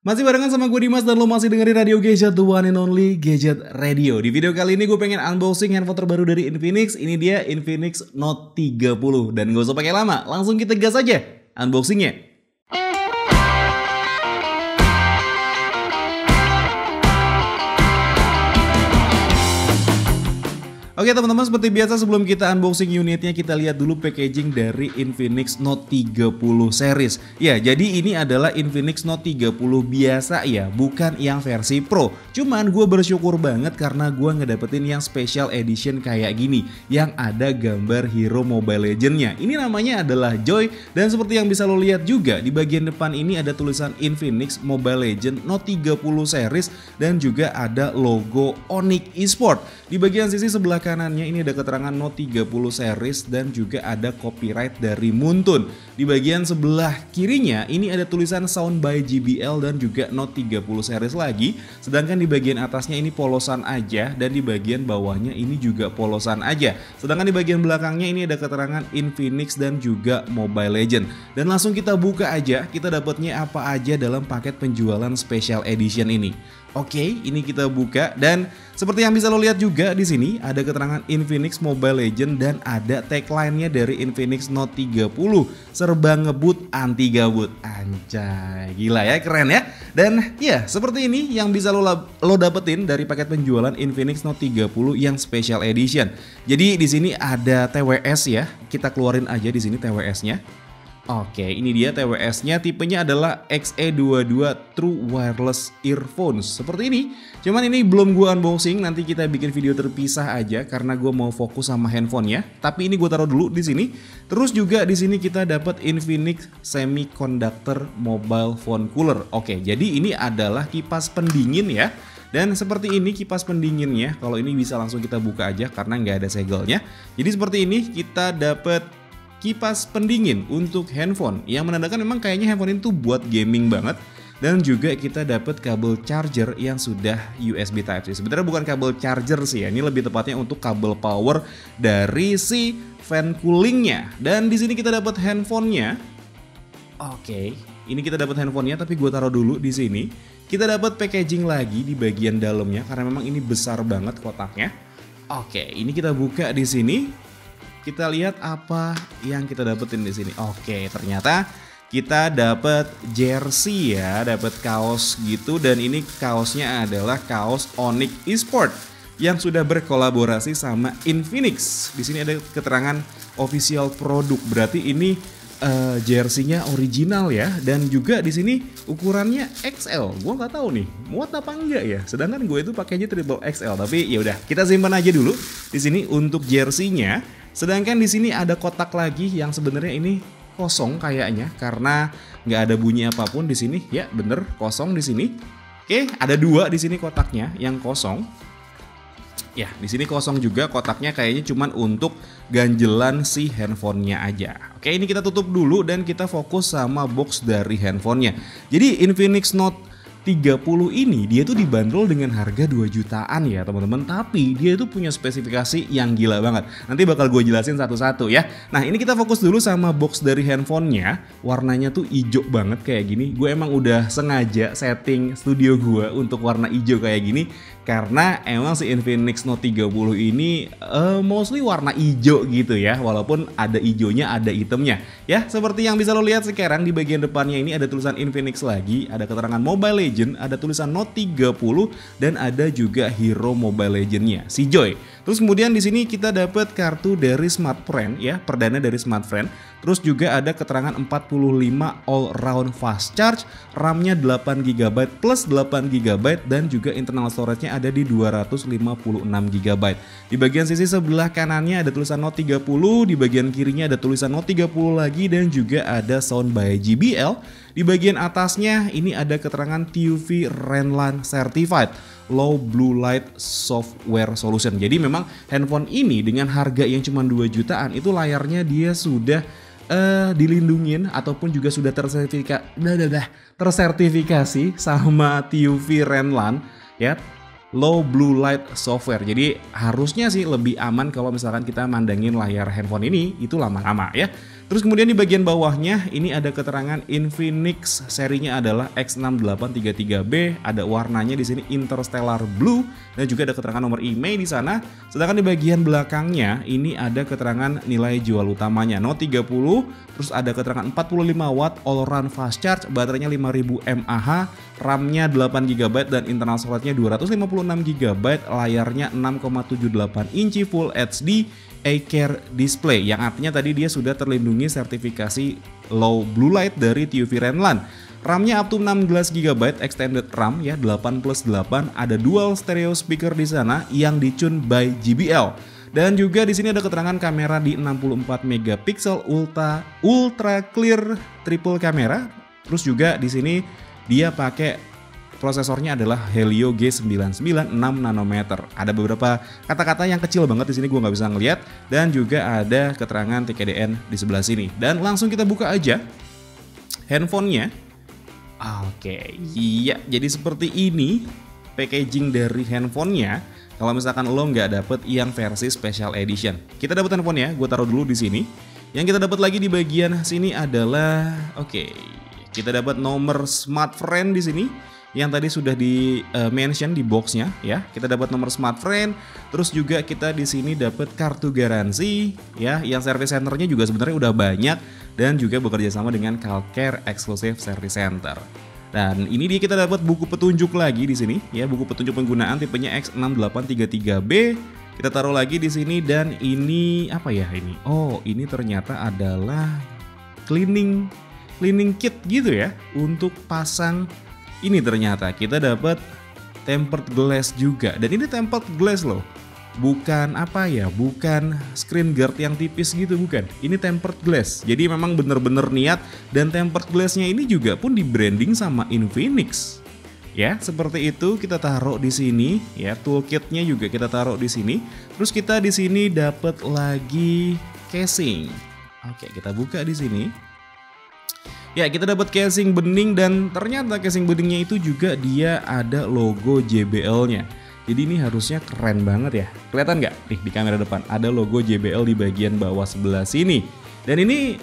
Masih barengan sama gue Dimas dan lo masih dengerin Radio Gadget, the one and only Gadget Radio. Di video kali ini gue pengen unboxing handphone terbaru dari Infinix. Ini dia Infinix Note 30. Dan gak usah pakai lama, langsung kita gas aja unboxingnya. Oke teman-teman, seperti biasa sebelum kita unboxing unitnya, kita lihat dulu packaging dari Infinix Note 30 series. Ya, jadi ini adalah Infinix Note 30 biasa ya, bukan yang versi Pro. Cuman gue bersyukur banget karena gue ngedapetin yang special edition kayak gini, yang ada gambar hero Mobile Legends-nya. Ini namanya adalah Joy, dan seperti yang bisa lo lihat juga, di bagian depan ini ada tulisan Infinix Mobile Legends Note 30 series, dan juga ada logo Onyx Esports. Di bagian sisi sebelah kanannya ini ada keterangan Note 30 series dan juga ada copyright dari Muntun. Di bagian sebelah kirinya ini ada tulisan Sound by JBL dan juga Note 30 series lagi. Sedangkan di bagian atasnya ini polosan aja dan di bagian bawahnya ini juga polosan aja. Sedangkan di bagian belakangnya ini ada keterangan Infinix dan juga Mobile Legends. Dan langsung kita buka aja, kita dapatnya apa aja dalam paket penjualan special edition ini. Oke, ini kita buka dan seperti yang bisa lo lihat juga di sini ada keterangan Infinix Mobile Legends dan ada tagline-nya dari Infinix Note 30, serba ngebut anti gabut. Anjay, gila ya, keren ya. Dan ya, seperti ini yang bisa lo dapetin dari paket penjualan Infinix Note 30 yang special edition. Jadi di sini ada TWS ya. Kita keluarin aja di sini TWS-nya. Oke, ini dia TWS-nya, tipenya adalah XE22 True Wireless Earphones. Seperti ini. Cuman ini belum gua unboxing, nanti kita bikin video terpisah aja karena gua mau fokus sama handphonenya. Tapi ini gua taruh dulu di sini. Terus juga di sini kita dapat Infinix Semiconductor Mobile Phone Cooler. Oke, jadi ini adalah kipas pendingin ya. Dan seperti ini kipas pendinginnya. Kalau ini bisa langsung kita buka aja karena nggak ada segelnya. Jadi seperti ini kita dapat kipas pendingin untuk handphone yang menandakan memang kayaknya handphone itu buat gaming banget. Dan juga kita dapat kabel charger yang sudah USB Type-C. Sebenarnya bukan kabel charger sih ya, ini lebih tepatnya untuk kabel power dari si fan coolingnya. Dan di sini kita dapat handphonenya. Oke, ini kita dapat handphonenya, tapi gue taruh dulu di sini. Kita dapat packaging lagi di bagian dalamnya karena memang ini besar banget kotaknya. Oke, ini kita buka di sini. Kita lihat apa yang kita dapetin di sini. Oke, ternyata kita dapat jersey ya, dapat kaos gitu, dan ini kaosnya adalah kaos Onyx Esports yang sudah berkolaborasi sama Infinix. Di sini ada keterangan official produk, berarti ini jersey-nya original ya, dan juga di sini ukurannya XL. Gua nggak tahu nih muat apa enggak ya. Sedangkan gue itu pakainya triple XL, tapi ya udah kita simpan aja dulu di sini untuk jersey-nya. Sedangkan di sini ada kotak lagi yang sebenarnya ini kosong kayaknya karena nggak ada bunyi apapun di sini. Ya bener, kosong di sini. Oke, ada dua di sini kotaknya yang kosong. Ya, di sini kosong juga kotaknya, kayaknya cuman untuk ganjelan si handphonenya aja. Oke, ini kita tutup dulu dan kita fokus sama box dari handphonenya. Jadi Infinix Note 30 ini dia tuh dibanderol dengan harga 2 jutaan ya teman-teman, tapi dia itu punya spesifikasi yang gila banget. Nanti bakal gue jelasin satu-satu ya. Nah, ini kita fokus dulu sama box dari handphonenya. Warnanya tuh hijau banget kayak gini. Gue emang udah sengaja setting studio gue untuk warna hijau kayak gini karena emang si Infinix Note 30 ini mostly warna hijau gitu ya, walaupun ada hijaunya ada hitamnya ya. Seperti yang bisa lo lihat sekarang di bagian depannya ini ada tulisan Infinix lagi, ada keterangan Mobile Legends, ada tulisan Note 30 dan ada juga hero Mobile Legends-nya si Joy. Terus kemudian di sini kita dapat kartu dari Smartfren ya, perdana dari Smartfren. Terus juga ada keterangan 45 all round fast charge, RAM-nya 8GB plus 8GB, dan juga internal storage-nya ada di 256GB. Di bagian sisi sebelah kanannya ada tulisan Note 30, di bagian kirinya ada tulisan Note 30 lagi, dan juga ada Sound by JBL. Di bagian atasnya ini ada keterangan TUV Renlan Certified Low Blue Light Software Solution. Jadi memang handphone ini dengan harga yang cuma 2 jutaan itu layarnya dia sudah dilindungin ataupun juga sudah tersertifikasi sama TUV Renlan ya, Low Blue Light Software. Jadi harusnya sih lebih aman kalau misalkan kita mandangin layar handphone ini itu lama-lama ya. Terus kemudian di bagian bawahnya ini ada keterangan Infinix, serinya adalah X6833B, ada warnanya di sini Interstellar Blue dan juga ada keterangan nomor IMEI di sana. Sedangkan di bagian belakangnya ini ada keterangan nilai jual utamanya Note 30, terus ada keterangan 45 watt all round fast charge, baterainya 5000 mAh, RAM-nya 8GB dan internal storage-nya 256GB, layarnya 6,78 inci Full HD A-Care Display, yang artinya tadi dia sudah terlindungi sertifikasi low blue light dari TUV Renlan. RAM-nya up to 16GB extended RAM ya, 8+8, ada dual stereo speaker di sana yang dicune by JBL. Dan juga di sini ada keterangan kamera di 64 megapiksel ultra clear triple kamera. Terus juga di sini dia pakai prosesornya adalah Helio G99 6 nanometer. Ada beberapa kata-kata yang kecil banget di sini gue nggak bisa ngelihat, dan juga ada keterangan TKDN di sebelah sini. Dan langsung kita buka aja handphonenya. Oke, iya, jadi seperti ini packaging dari handphonenya. Kalau misalkan lo nggak dapet yang versi special edition, kita dapat handphonenya. Gue taruh dulu di sini. Yang kita dapat lagi di bagian sini adalah, kita dapat nomor smart friend di sini yang tadi sudah di mention di boxnya ya. Kita dapat nomor smart friend, terus juga kita di sini dapat kartu garansi ya, yang service centernya juga sebenarnya udah banyak dan juga bekerja sama dengan Calcare Exclusive Service Center. Dan ini dia kita dapat buku petunjuk lagi di sini ya, buku petunjuk penggunaan tipenya X6833B. Kita taruh lagi di sini, dan ini apa ya ini? Oh, ini ternyata adalah cleaning kit gitu ya untuk pasang. Ini ternyata kita dapat tempered glass juga, dan ini tempered glass loh, bukan bukan screen guard yang tipis gitu, bukan. Ini tempered glass, jadi memang bener-bener niat. Dan tempered glassnya ini juga pun di branding sama Infinix ya, seperti itu. Kita taruh di sini ya, toolkitnya juga kita taruh di sini. Terus kita di sini dapat lagi casing. Oke, kita buka di sini. Ya, kita dapat casing bening, dan ternyata casing beningnya itu juga dia ada logo JBL-nya. Jadi ini harusnya keren banget ya. Kelihatan nggak? Nih di kamera depan ada logo JBL di bagian bawah sebelah sini. Dan ini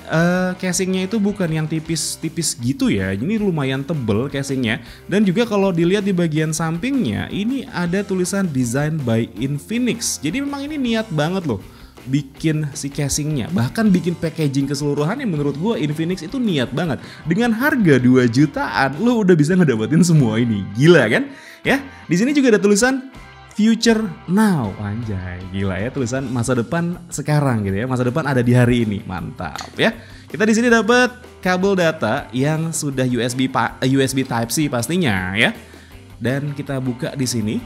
casingnya itu bukan yang tipis-tipis gitu ya. Ini lumayan tebel casingnya. Dan juga kalau dilihat di bagian sampingnya ini ada tulisan Design by Infinix. Jadi memang ini niat banget loh bikin si casingnya, bahkan bikin packaging keseluruhan yang menurut gue Infinix itu niat banget. Dengan harga 2 jutaan lo udah bisa ngedapetin semua ini, gila kan? Ya, di sini juga ada tulisan Future Now, anjay, gila ya, tulisan masa depan sekarang gitu ya, masa depan ada di hari ini, mantap ya. Kita di sini dapat kabel data yang sudah USB Type-C pastinya ya, dan kita buka di sini.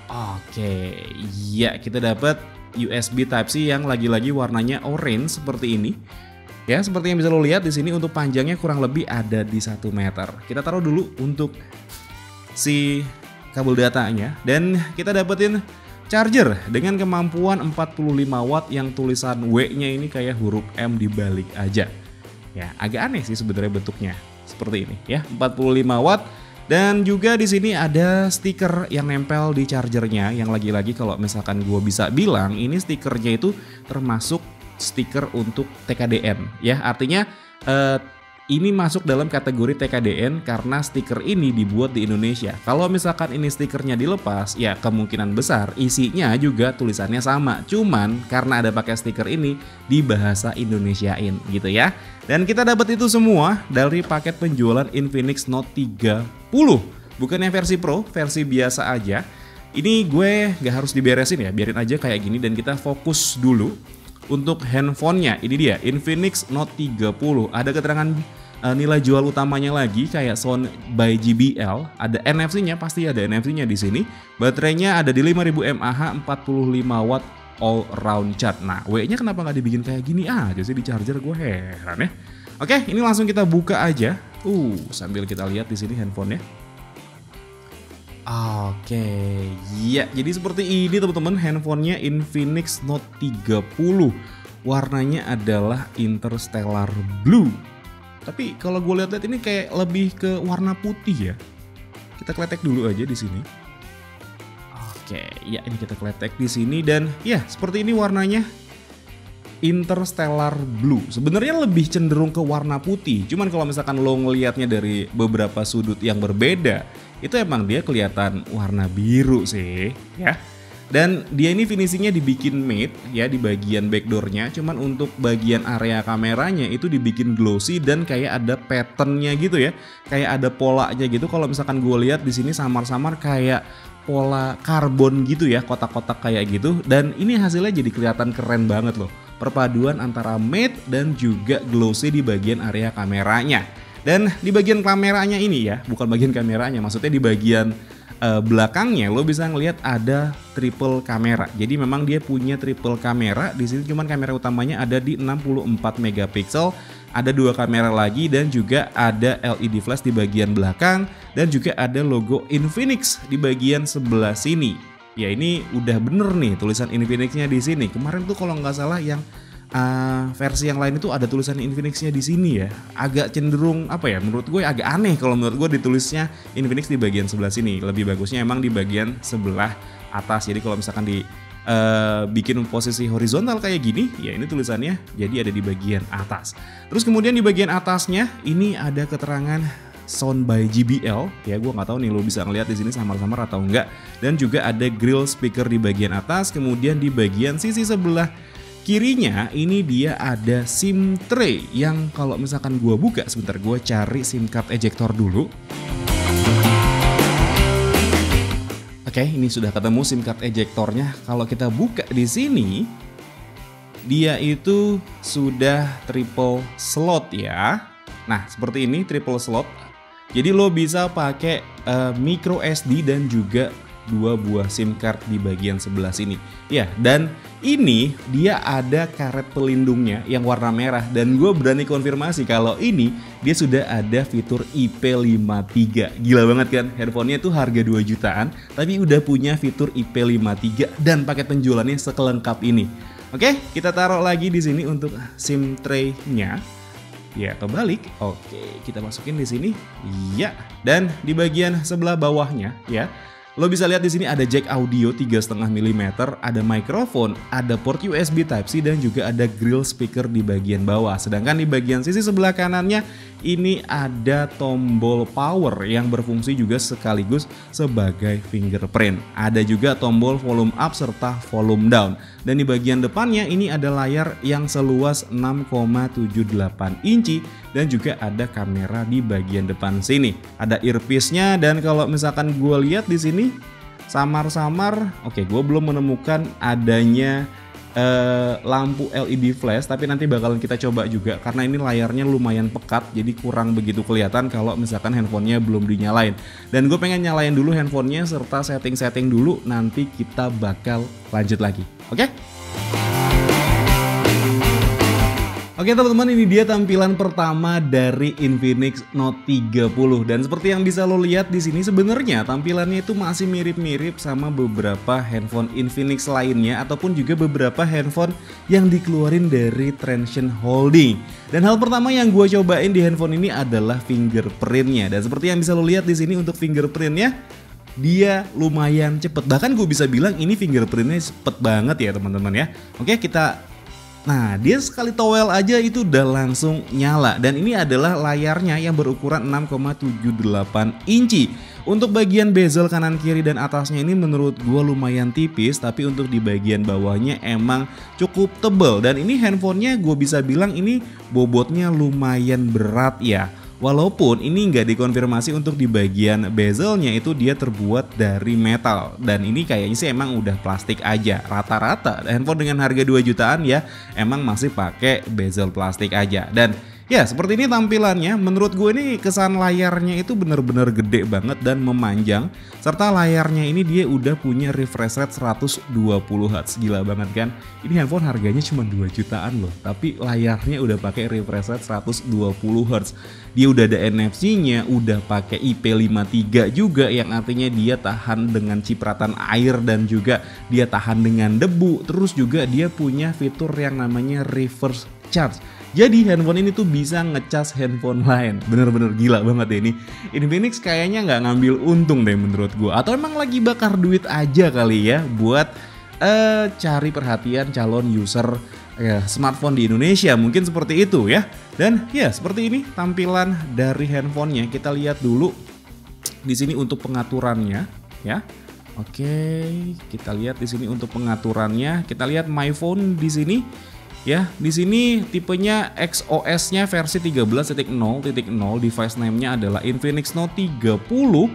Oke, ya kita dapat USB Type-C yang lagi-lagi warnanya orange seperti ini. Ya, seperti yang bisa lo lihat di sini untuk panjangnya kurang lebih ada di 1 meter. Kita taruh dulu untuk si kabel datanya, dan kita dapetin charger dengan kemampuan 45 watt yang tulisan W-nya ini kayak huruf M dibalik aja. Ya, agak aneh sih sebenarnya bentuknya. Seperti ini ya, 45 watt. Dan juga di sini ada stiker yang nempel di chargernya, yang lagi-lagi kalau misalkan gue bisa bilang ini stikernya itu termasuk stiker untuk TKDN ya, artinya ini masuk dalam kategori TKDN karena stiker ini dibuat di Indonesia. Kalau misalkan ini stikernya dilepas, ya kemungkinan besar isinya juga tulisannya sama, cuman karena ada pakai stiker ini di bahasa Indonesiain gitu ya. Dan kita dapat itu semua dari paket penjualan Infinix Note 30. Bukannya versi Pro, versi biasa aja. Ini gue gak harus diberesin ya, biarin aja kayak gini, dan kita fokus dulu untuk handphonenya. Ini dia Infinix Note 30. Ada keterangan nilai jual utamanya lagi kayak sound by JBL. Ada NFC-nya, pasti ada NFC-nya di sini. Baterainya ada di 5000 mAh, 45 watt all round charge. Nah, W-nya kenapa nggak dibikin kayak gini aja sih di charger, gue heran ya. Oke, ini langsung kita buka aja. Sambil kita lihat di sini handphonenya. Oke, ya jadi seperti ini teman-teman handphonenya Infinix Note 30. Warnanya adalah Interstellar Blue. Tapi kalau gue lihat ini kayak lebih ke warna putih ya. Kita kletek dulu aja di sini. Oke, ya ini kita kletek di sini, dan ya seperti ini warnanya. Interstellar Blue. Sebenarnya lebih cenderung ke warna putih. Cuman kalau misalkan lo ngelihatnya dari beberapa sudut yang berbeda, itu emang dia kelihatan warna biru sih, ya. Dan dia ini finishingnya dibikin matte ya di bagian backdoornya. Cuman untuk bagian area kameranya itu dibikin glossy dan kayak ada patternnya gitu ya, kayak ada polanya gitu. Kalau misalkan gue lihat di sini samar-samar kayak pola karbon gitu ya, kotak-kotak kayak gitu. Dan ini hasilnya jadi kelihatan keren banget loh. Perpaduan antara matte dan juga glossy di bagian area kameranya. Dan di bagian kameranya ini ya, bukan bagian kameranya, maksudnya di bagian belakangnya lo bisa ngelihat ada triple kamera. Jadi memang dia punya triple kamera di sini, cuman kamera utamanya ada di 64 megapiksel. Ada 2 kamera lagi dan juga ada LED flash di bagian belakang dan juga ada logo Infinix di bagian sebelah sini. Ya ini udah bener nih tulisan Infinix-nya di sini. Kemarin tuh kalau nggak salah yang versi yang lain itu ada tulisan Infinix-nya di sini ya. Agak cenderung apa ya? Menurut gue agak aneh kalau menurut gue ditulisnya Infinix di bagian sebelah sini. Lebih bagusnya emang di bagian sebelah atas. Jadi kalau misalkan di bikin posisi horizontal kayak gini, ya ini tulisannya jadi ada di bagian atas. Terus kemudian di bagian atasnya ini ada keterangan Sound by JBL ya, gue nggak tahu nih lo bisa ngeliat di sini samar-samar atau enggak. Dan juga ada grill speaker di bagian atas. Kemudian di bagian sisi sebelah kirinya ini dia ada SIM tray yang kalau misalkan gue buka, sebentar gue cari SIM card ejector dulu. Oke, ini sudah ketemu SIM card ejectornya. Kalau kita buka di sini, dia itu sudah triple slot ya. Nah seperti ini triple slot. Jadi lo bisa pakai micro SD dan juga 2 buah SIM card di bagian sebelah sini. Ya, dan ini dia ada karet pelindungnya yang warna merah. Dan gue berani konfirmasi kalau ini dia sudah ada fitur IP53. Gila banget kan? Handphonenya tuh harga 2 jutaan, tapi udah punya fitur IP53 dan paket penjualannya sekelengkap ini. Oke, kita taruh lagi di sini untuk SIM tray-nya. Ya, kebalik. Oke, kita masukin di sini. Ya, dan di bagian sebelah bawahnya ya, lo bisa lihat di sini ada jack audio 3,5 mm, ada mikrofon, ada port USB Type-C dan juga ada grill speaker di bagian bawah. Sedangkan di bagian sisi sebelah kanannya ini ada tombol power yang berfungsi juga sekaligus sebagai fingerprint. Ada juga tombol volume up serta volume down. Dan di bagian depannya ini ada layar yang seluas 6,78 inci dan juga ada kamera di bagian depan sini. Ada earpiece-nya dan kalau misalkan gue lihat di sini samar-samar, oke, gue belum menemukan adanya lampu LED flash, tapi nanti bakalan kita coba juga karena ini layarnya lumayan pekat jadi kurang begitu kelihatan kalau misalkan handphonenya belum dinyalain. Dan gue pengen nyalain dulu handphonenya serta setting-setting dulu, nanti kita bakal lanjut lagi. Oke? Oke teman-teman, ini dia tampilan pertama dari Infinix Note 30 dan seperti yang bisa lo lihat di sini sebenarnya tampilannya itu masih mirip-mirip sama beberapa handphone Infinix lainnya ataupun juga beberapa handphone yang dikeluarin dari Transsion Holding. Dan hal pertama yang gue cobain di handphone ini adalah fingerprintnya dan seperti yang bisa lo lihat di sini untuk fingerprintnya dia lumayan cepet, bahkan gue bisa bilang ini fingerprintnya cepet banget ya teman-teman ya. Oke, nah dia sekali towel aja itu udah langsung nyala dan ini adalah layarnya yang berukuran 6,78 inci. Untuk bagian bezel kanan kiri dan atasnya ini menurut gue lumayan tipis, tapi untuk di bagian bawahnya emang cukup tebel. Dan ini handphonenya gue bisa bilang ini bobotnya lumayan berat ya. Walaupun ini nggak dikonfirmasi untuk di bagian bezelnya itu dia terbuat dari metal. Dan ini kayaknya sih emang udah plastik aja. Rata-rata handphone dengan harga 2 jutaan ya emang masih pakai bezel plastik aja. Dan ya seperti ini tampilannya. Menurut gue ini kesan layarnya itu bener-bener gede banget dan memanjang. Serta layarnya ini dia udah punya refresh rate 120Hz. Gila banget kan? Ini handphone harganya cuma 2 jutaan loh. Tapi layarnya udah pakai refresh rate 120Hz. Dia udah ada NFC-nya, udah pakai IP53 juga yang artinya dia tahan dengan cipratan air dan juga dia tahan dengan debu. Terus juga dia punya fitur yang namanya reverse charge. Jadi handphone ini tuh bisa ngecas handphone lain. Bener-bener gila banget deh ini. Infinix kayaknya nggak ngambil untung deh menurut gue. Atau emang lagi bakar duit aja kali ya buat cari perhatian calon user ya, smartphone di Indonesia, mungkin seperti itu ya. Dan ya seperti ini tampilan dari handphonenya. Kita lihat dulu di sini untuk pengaturannya ya. Oke, kita lihat di sini untuk pengaturannya. Kita lihat My Phone di sini. Ya, di sini tipenya XOS-nya versi 13.0.0, device name-nya adalah Infinix Note 30,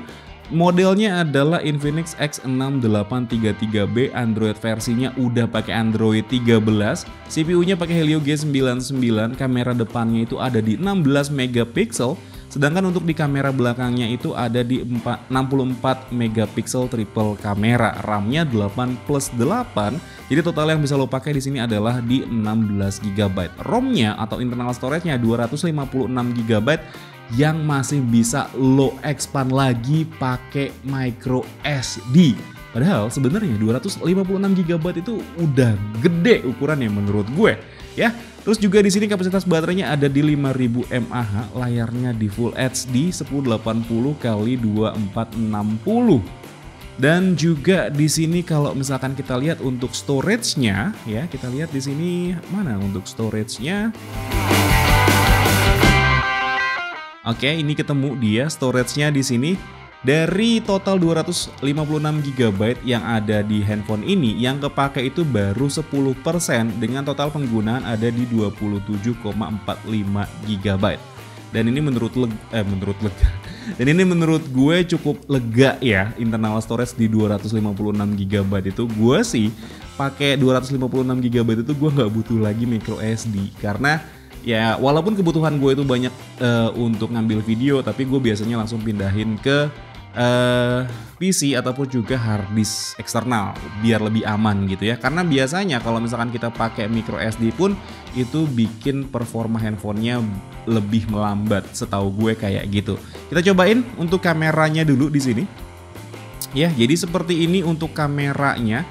modelnya adalah Infinix X6833B, Android versinya udah pakai Android 13, CPU-nya pakai Helio G99, kamera depannya itu ada di 16 megapiksel, sedangkan untuk di kamera belakangnya itu ada di 64 megapiksel triple kamera, RAM-nya 8+8. Jadi total yang bisa lo pakai di sini adalah di 16 GB. ROM-nya atau internal storage-nya 256 GB yang masih bisa lo expand lagi pakai micro SD. Padahal sebenarnya 256 GB itu udah gede ukurannya menurut gue, ya. Terus juga di sini kapasitas baterainya ada di 5000 mAh, layarnya di Full HD 1080x2460. Dan juga di sini kalau misalkan kita lihat untuk storage-nya, ya, kita lihat di sini mana untuk storage-nya. Oke, ini ketemu dia storage-nya di sini. Dari total 256 GB yang ada di handphone ini, yang kepake itu baru 10% dengan total penggunaan ada di 27,45 GB. Dan ini menurut gue cukup lega ya, internal storage di 256 GB itu. Gue sih pakai 256 GB itu gue nggak butuh lagi micro SD karena ya walaupun kebutuhan gue itu banyak untuk ngambil video, tapi gue biasanya langsung pindahin ke PC ataupun juga hard disk eksternal biar lebih aman gitu ya. Karena biasanya kalau misalkan kita pakai micro SD pun itu bikin performa handphonenya lebih melambat, setahu gue kayak gitu. Kita cobain untuk kameranya dulu di sini. Ya, jadi seperti ini untuk kameranya.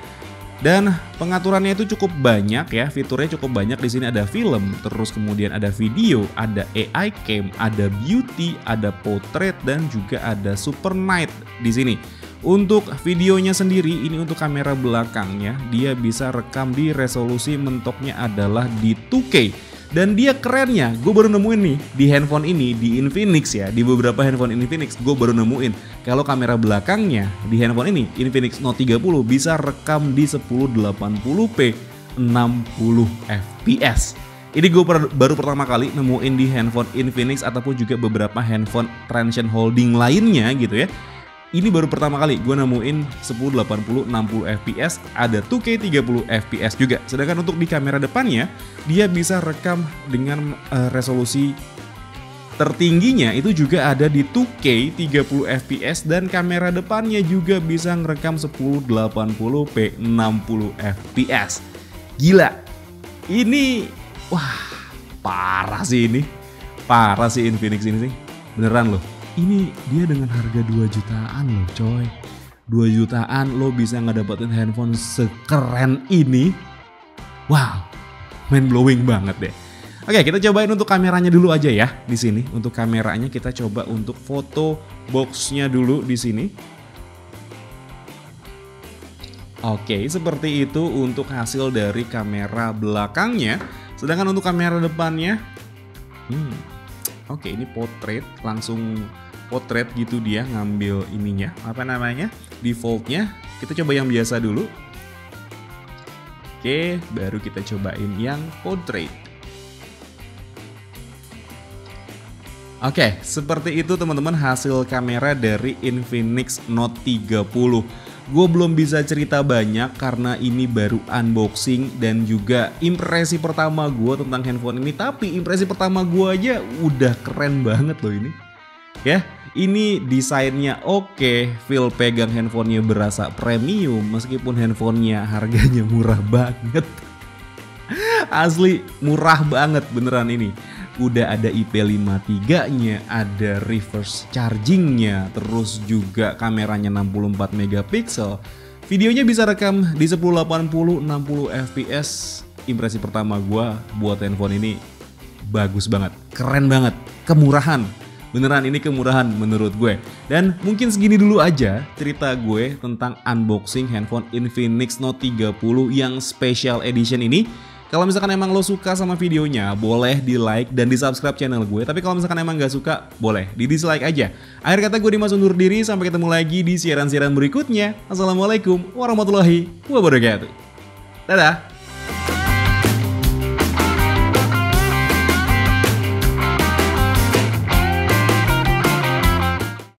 Dan pengaturannya itu cukup banyak ya, fiturnya cukup banyak. Di sini ada film, terus kemudian ada video, ada AI cam, ada beauty, ada portrait, dan juga ada super night di sini. Untuk videonya sendiri, ini untuk kamera belakangnya, dia bisa rekam di resolusi mentoknya adalah di 2K. Dan dia kerennya, gue baru nemuin nih di handphone ini, di Infinix ya, di beberapa handphone Infinix gue baru nemuin kalau kamera belakangnya di handphone ini, Infinix Note 30 bisa rekam di 1080p 60 fps. Ini gue baru pertama kali nemuin di handphone Infinix ataupun juga beberapa handphone Transsion Holding lainnya gitu ya. Ini baru pertama kali gue nemuin 1080 60 fps, ada 2K 30 fps juga. Sedangkan untuk di kamera depannya, dia bisa rekam dengan resolusi tertingginya itu juga ada di 2K 30 fps, dan kamera depannya juga bisa ngerekam 1080p 60 fps. Gila. Ini wah, parah sih ini. Parah sih Infinix ini sih. Beneran loh. Ini dia dengan harga 2 jutaan loh coy. 2 jutaan lo bisa ngedapetin handphone sekeren ini. Wow, mind blowing banget deh. Oke, kita cobain untuk kameranya dulu aja ya di sini. Untuk kameranya kita coba untuk foto boxnya dulu di sini. Oke, seperti itu untuk hasil dari kamera belakangnya. Sedangkan untuk kamera depannya, oke, ini portrait, langsung potret gitu dia ngambil ininya, apa namanya, defaultnya. Kita coba yang biasa dulu. Oke, baru kita cobain yang portrait. Oke, seperti itu teman-teman hasil kamera dari Infinix Note 30. Gue belum bisa cerita banyak karena ini baru unboxing dan juga impresi pertama gue tentang handphone ini. Tapi impresi pertama gue aja udah keren banget loh ini. Ya, ini desainnya oke, feel pegang handphonenya berasa premium meskipun handphonenya harganya murah banget. Asli murah banget beneran ini. Udah ada IP53-nya, ada reverse charging-nya, terus juga kameranya 64 megapiksel. Videonya bisa rekam di 1080 60 fps. Impresi pertama gua buat handphone ini bagus banget, keren banget, kemurahan. Beneran ini kemurahan menurut gue. Dan mungkin segini dulu aja cerita gue tentang unboxing handphone Infinix Note 30 yang special edition ini. Kalau misalkan emang lo suka sama videonya, boleh di like dan di subscribe channel gue. Tapi kalau misalkan emang gak suka, boleh di dislike aja. Akhir kata gue Dimas undur diri, sampai ketemu lagi di siaran-siaran berikutnya. Assalamualaikum warahmatullahi wabarakatuh. Dadah.